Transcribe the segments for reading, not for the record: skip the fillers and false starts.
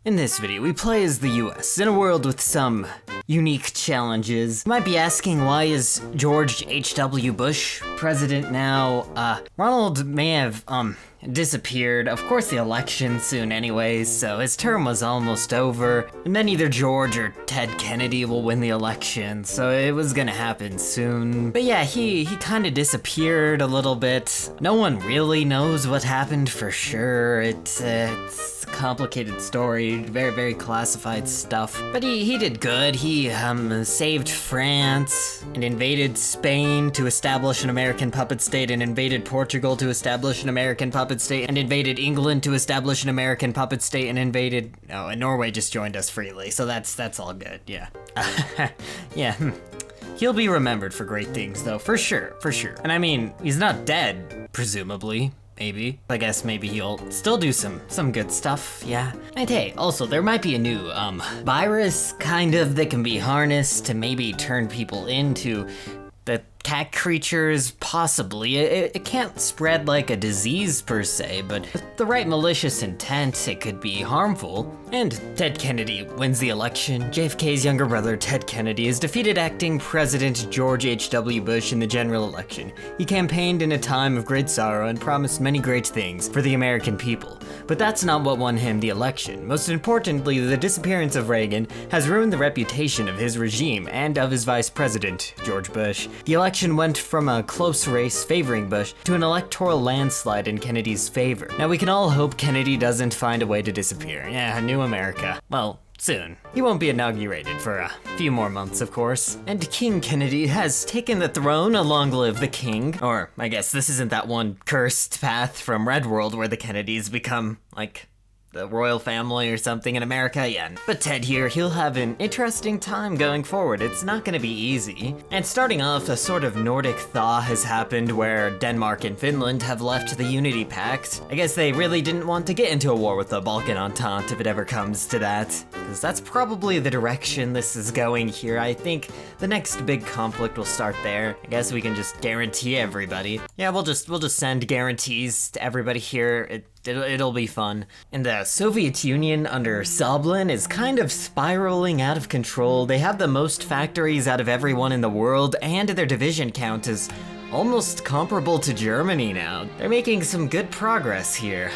In this video, we play as the US in a world with some unique challenges. You might be asking, why is George H.W. Bush president now? Ronald may have, disappeared. Of course, the election's soon anyways, so his term was almost over. And then either George or Ted Kennedy will win the election, so it was gonna happen soon. But yeah, he kinda disappeared a little bit. No one really knows what happened for sure. It's a complicated story, very classified stuff. But he did good. He saved France and invaded Spain to establish an American puppet state, and invaded Portugal to establish an American puppet state, and invaded England to establish an American puppet state, and invaded, oh, and Norway just joined us freely, so that's all good, yeah. Yeah. He'll be remembered for great things though, for sure. And I mean, he's not dead, presumably. Maybe. I guess maybe he'll still do some good stuff, yeah. And hey, also, there might be a new, virus, kind of, that can be harnessed to maybe turn people into the cat creatures, possibly. It can't spread like a disease per se, but with the right malicious intent, it could be harmful. And Ted Kennedy wins the election. JFK's younger brother, Ted Kennedy, has defeated acting President George H.W. Bush in the general election. He campaigned in a time of great sorrow and promised many great things for the American people. But that's not what won him the election. Most importantly, the disappearance of Reagan has ruined the reputation of his regime and of his vice president, George Bush. The election went from a close race favoring Bush to an electoral landslide in Kennedy's favor. Now we can all hope Kennedy doesn't find a way to disappear. Yeah, new America. Well, soon. He won't be inaugurated for a few more months, of course. And King Kennedy has taken the throne. Long live the king. Or, I guess this isn't that one cursed path from Red World where the Kennedys become, like, the royal family or something in America, yeah. But Ted here, he'll have an interesting time going forward. It's not gonna be easy. And starting off, a sort of Nordic thaw has happened where Denmark and Finland have left the Unity Pact. I guess they really didn't want to get into a war with the Balkan Entente if it ever comes to that, because that's probably the direction this is going here. I think the next big conflict will start there. I guess we can just guarantee everybody. Yeah, we'll just send guarantees to everybody here. It'll be fun. And the Soviet Union under Soblin is kind of spiraling out of control. They have the most factories out of everyone in the world, and their division count is almost comparable to Germany now. They're making some good progress here.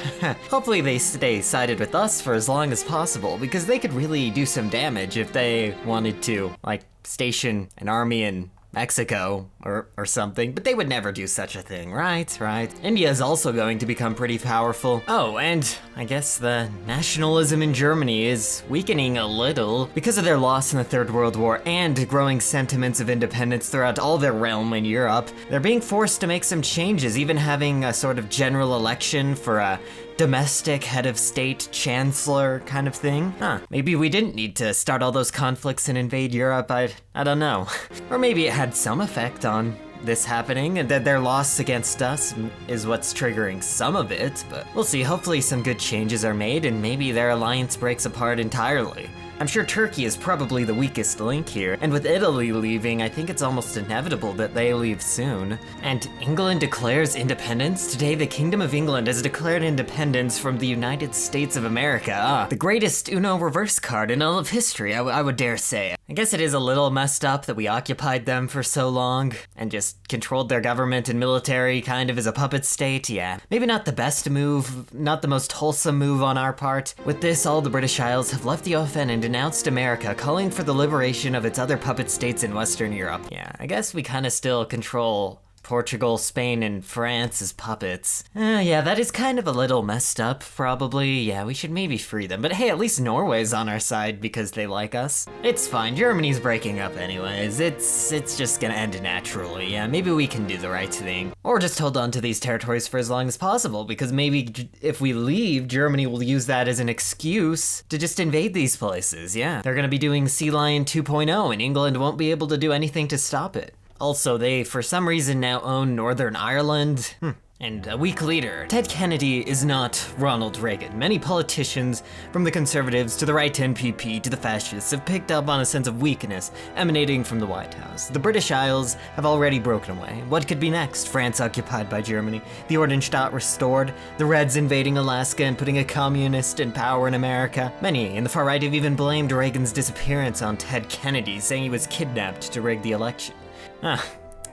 Hopefully they stay sided with us for as long as possible, because they could really do some damage if they wanted to, like, station an army in Mexico or something, but they would never do such a thing, right? India is also going to become pretty powerful. Oh, and I guess the nationalism in Germany is weakening a little because of their loss in the Third World War and growing sentiments of independence throughout all their realm in Europe. They're being forced to make some changes, even having a sort of general election for a domestic head of state chancellor kind of thing. Maybe we didn't need to start all those conflicts and invade Europe, I don't know. Or maybe it had some effect on this happening, and that their loss against us is what's triggering some of it, but we'll see. Hopefully some good changes are made and maybe their alliance breaks apart entirely. I'm sure Turkey is probably the weakest link here, and with Italy leaving, I think it's almost inevitable that they leave soon. And England declares independence? Today, the Kingdom of England has declared independence from the United States of America. The greatest Uno reverse card in all of history, I would dare say. I guess it is a little messed up that we occupied them for so long, and just controlled their government and military kind of as a puppet state, yeah. Maybe not the best move, not the most wholesome move on our part. With this, all the British Isles have left the open and denounced America, calling for the liberation of its other puppet states in Western Europe. Yeah, I guess we kinda still control Portugal, Spain, and France as puppets. Yeah, that is kind of a little messed up, probably. Yeah, we should maybe free them. But hey, at least Norway's on our side because they like us. It's fine, Germany's breaking up anyways. It's just gonna end naturally. Yeah, maybe we can do the right thing. Or just hold on to these territories for as long as possible, because maybe if we leave, Germany will use that as an excuse to just invade these places, yeah. They're gonna be doing Sea Lion 2.0, and England won't be able to do anything to stop it. Also, they, for some reason, now own Northern Ireland. And a week later, Ted Kennedy is not Ronald Reagan. Many politicians, from the conservatives to the right NPP to the fascists, have picked up on a sense of weakness emanating from the White House. The British Isles have already broken away. What could be next? France occupied by Germany, the Ordenstadt restored, the Reds invading Alaska and putting a communist in power in America. Many in the far right have even blamed Reagan's disappearance on Ted Kennedy, saying he was kidnapped to rig the election.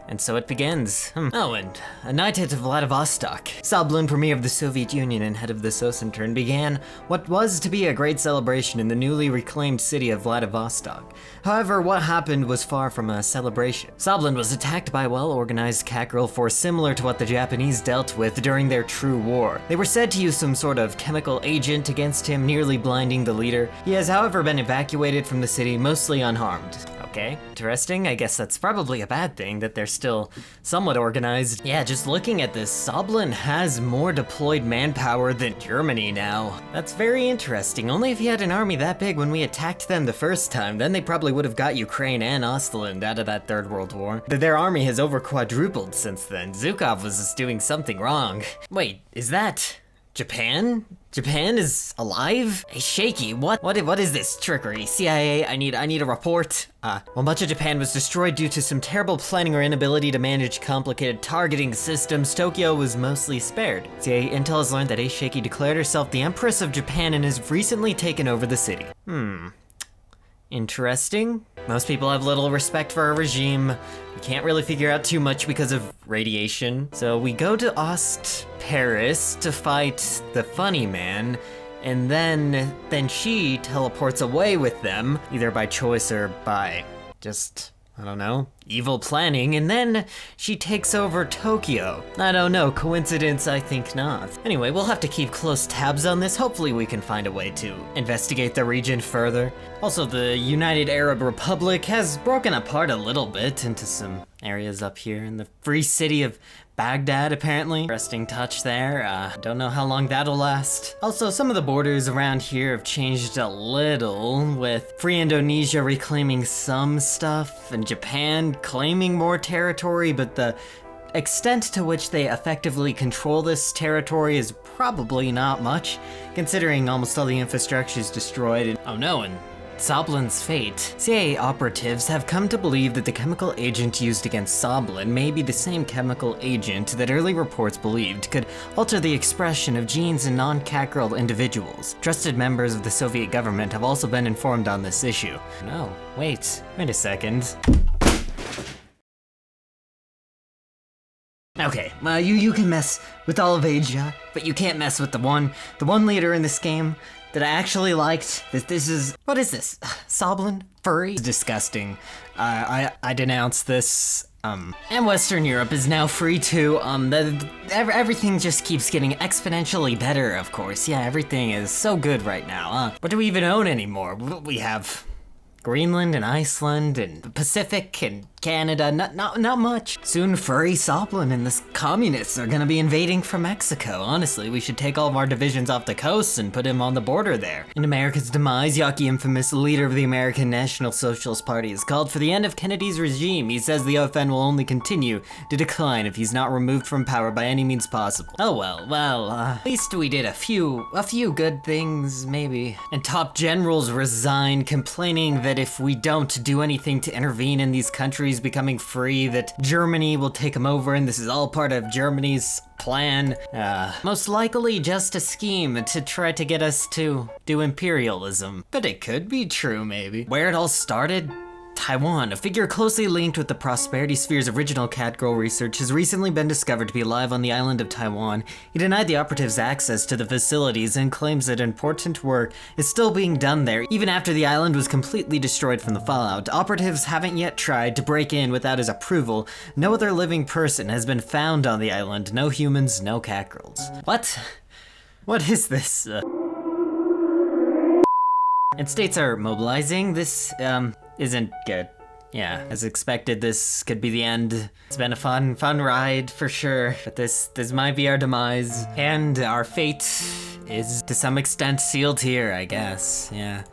And so it begins. Oh, and a night at Vladivostok. Soblin, premier of the Soviet Union and head of the Sosintern, began what was to be a great celebration in the newly reclaimed city of Vladivostok. However, what happened was far from a celebration. Soblin was attacked by a well-organized Cockerel force similar to what the Japanese dealt with during their true war. They were said to use some sort of chemical agent against him, nearly blinding the leader. He has, however, been evacuated from the city, mostly unharmed. Okay, interesting. I guess that's probably a bad thing that they're still somewhat organized. Yeah, just looking at this, Soblin has more deployed manpower than Germany now. That's very interesting. Only if he had an army that big when we attacked them the first time, then they probably would have got Ukraine and Ostland out of that Third World War. But their army has over quadrupled since then. Zhukov was just doing something wrong. Wait, is that Japan? Japan is alive? Hey, Shaky, what is this trickery? CIA, I need a report. While much of Japan was destroyed due to some terrible planning or inability to manage complicated targeting systems, Tokyo was mostly spared. CIA intel has learned that Shaky declared herself the Empress of Japan and has recently taken over the city. Interesting. Most people have little respect for our regime. We can't really figure out too much because of radiation. So we go to Paris to fight the funny man, and then she teleports away with them, either by choice or by just, I don't know, evil planning, and then she takes over Tokyo. I don't know, coincidence? I think not. Anyway, we'll have to keep close tabs on this. Hopefully we can find a way to investigate the region further. Also, the United Arab Republic has broken apart a little bit into some areas up here in the free city of Baghdad, apparently. Interesting touch there. Don't know how long that'll last. Also, some of the borders around here have changed a little, with Free Indonesia reclaiming some stuff, and Japan claiming more territory, but the extent to which they effectively control this territory is probably not much, considering almost all the infrastructure is destroyed. And oh no, and Soblin's fate. CIA operatives have come to believe that the chemical agent used against Soblin may be the same chemical agent that early reports believed could alter the expression of genes in non-Cockerel individuals. Trusted members of the Soviet government have also been informed on this issue. No, wait a second. Okay, you can mess with all of Asia, but you can't mess with the one leader in this game that I actually liked. What is this? Soblin? Furry? It's disgusting. I denounce this. And Western Europe is now free too. Everything just keeps getting exponentially better, of course. Yeah, everything is so good right now. What do we even own anymore? We have Greenland and Iceland and the Pacific and Canada, not much. Soon furry Soblin and the communists are gonna be invading from Mexico. Honestly, we should take all of our divisions off the coast and put him on the border there. In America's demise, Yaki, infamous leader of the American National Socialist Party, has called for the end of Kennedy's regime. He says the OFN will only continue to decline if he's not removed from power by any means possible. Oh well, at least we did a few good things, maybe. And top generals resigned, complaining that if we don't do anything to intervene in these countries becoming free, that Germany will take them over, and this is all part of Germany's plan. Most likely just a scheme to try to get us to do imperialism. But it could be true, maybe. Where it all started? Taiwan, a figure closely linked with the Prosperity Sphere's original catgirl research, has recently been discovered to be alive on the island of Taiwan. He denied the operatives access to the facilities and claims that important work is still being done there, even after the island was completely destroyed from the fallout. Operatives haven't yet tried to break in without his approval. No other living person has been found on the island. No humans, no catgirls. What? What is this? And states are mobilizing. This, isn't good. Yeah, as expected, this could be the end. It's been a fun ride for sure, but this might be our demise. And our fate is to some extent sealed here, I guess. Yeah.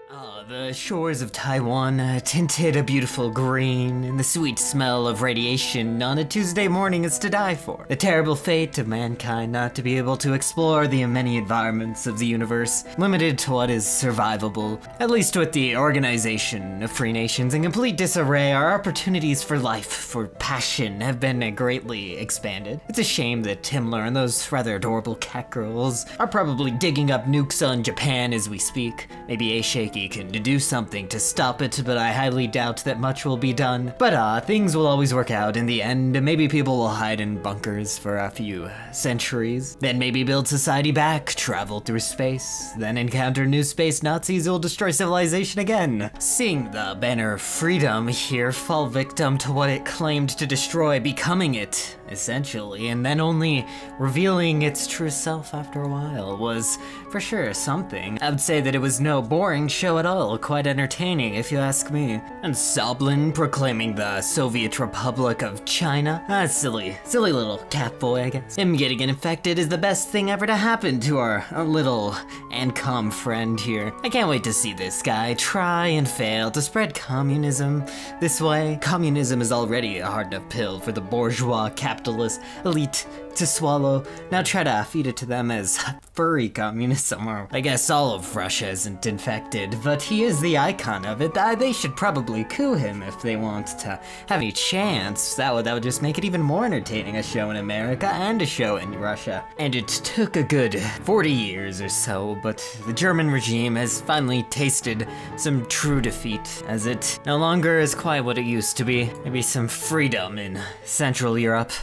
Oh, the shores of Taiwan tinted a beautiful green, and the sweet smell of radiation on a Tuesday morning is to die for. The terrible fate of mankind not to be able to explore the many environments of the universe, limited to what is survivable. At least with the Organization of Free Nations in complete disarray, our opportunities for life, for passion, have been greatly expanded. It's a shame that Himmler and those rather adorable cat girls are probably digging up nukes on Japan as we speak. Maybe DShakey can do something to stop it, but I highly doubt that much will be done. But things will always work out in the end. Maybe people will hide in bunkers for a few centuries, then maybe build society back, travel through space, then encounter new space Nazis who will destroy civilization again. Seeing the banner of freedom here fall victim to what it claimed to destroy, becoming it, essentially, and then only revealing its true self after a while was for sure something. I would say that it was no boring show at all, quite entertaining if you ask me. And Soblin proclaiming the Soviet Republic of China, silly little cat boy, I guess. Him getting infected is the best thing ever to happen to our little and calm friend here. I can't wait to see this guy try and fail to spread communism this way. Communism is already a hard enough pill for the bourgeois capitalist elite to swallow. Now try to feed it to them as furry communism, or I guess all of Russia isn't infected, but he is the icon of it. They should probably coup him if they want to have any chance. That would just make it even more entertaining, a show in America and a show in Russia. And it took a good 40 years or so, but the German regime has finally tasted some true defeat, as it no longer is quite what it used to be. Maybe some freedom in Central Europe.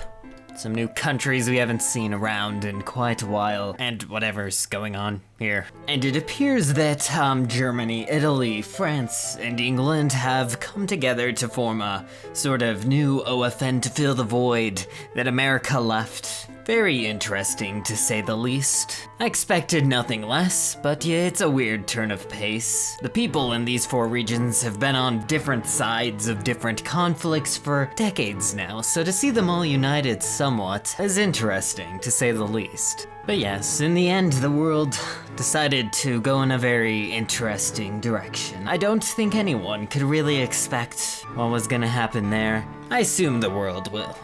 Some new countries we haven't seen around in quite a while, and whatever's going on here. And it appears that Germany, Italy, France, and England have come together to form a sort of new OFN to fill the void that America left. Very interesting, to say the least. I expected nothing less, but yeah, it's a weird turn of pace. The people in these 4 regions have been on different sides of different conflicts for decades now, so to see them all united somewhat is interesting, to say the least. But yes, in the end, the world decided to go in a very interesting direction. I don't think anyone could really expect what was gonna happen there. I assume the world will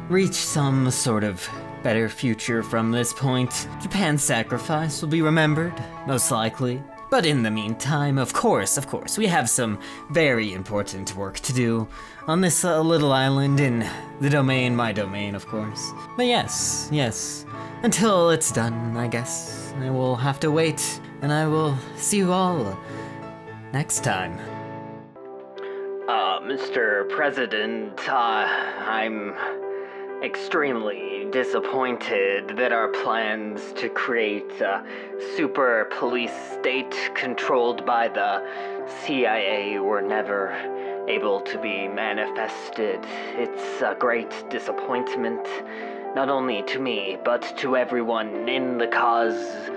reach some sort of better future from this point. Japan's sacrifice will be remembered, most likely. But in the meantime, of course, we have some very important work to do on this little island in the domain, my domain, of course. But yes, until it's done, I guess I will have to wait, and I will see you all next time. Mr. President, I'm extremely disappointed that our plans to create a super police state controlled by the CIA were never able to be manifested. It's a great disappointment, not only to me, but to everyone in the cause.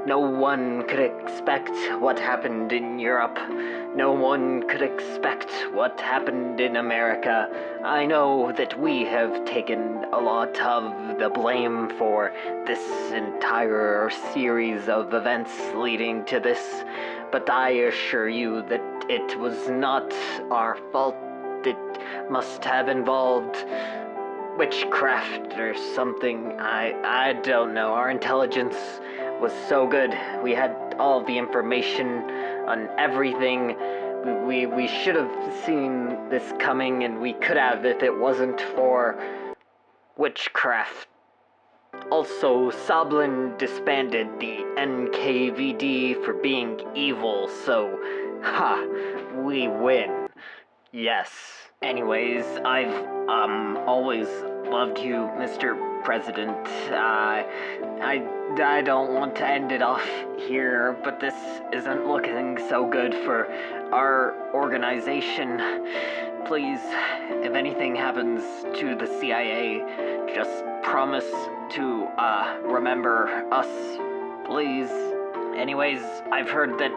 No one could expect what happened in Europe. No one could expect what happened in America. I know that we have taken a lot of the blame for this entire series of events leading to this, but I assure you that it was not our fault. It must have involved witchcraft or something. I don't know. Our intelligence was so good. We had all the information on everything. We should have seen this coming, and we could have if it wasn't for witchcraft. Also, Soblin disbanded the NKVD for being evil, so we win. Yes. Anyways, I've always loved you, Mr. President. I don't want to end it off here, but this isn't looking so good for our organization. Please, if anything happens to the CIA, just promise to remember us, please. Anyways, I've heard that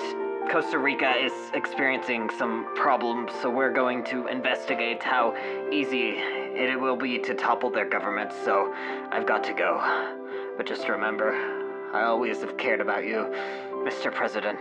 Costa Rica is experiencing some problems, so we're going to investigate how easy it will be to topple their government, so I've got to go. But just remember, I always have cared about you, Mr. President.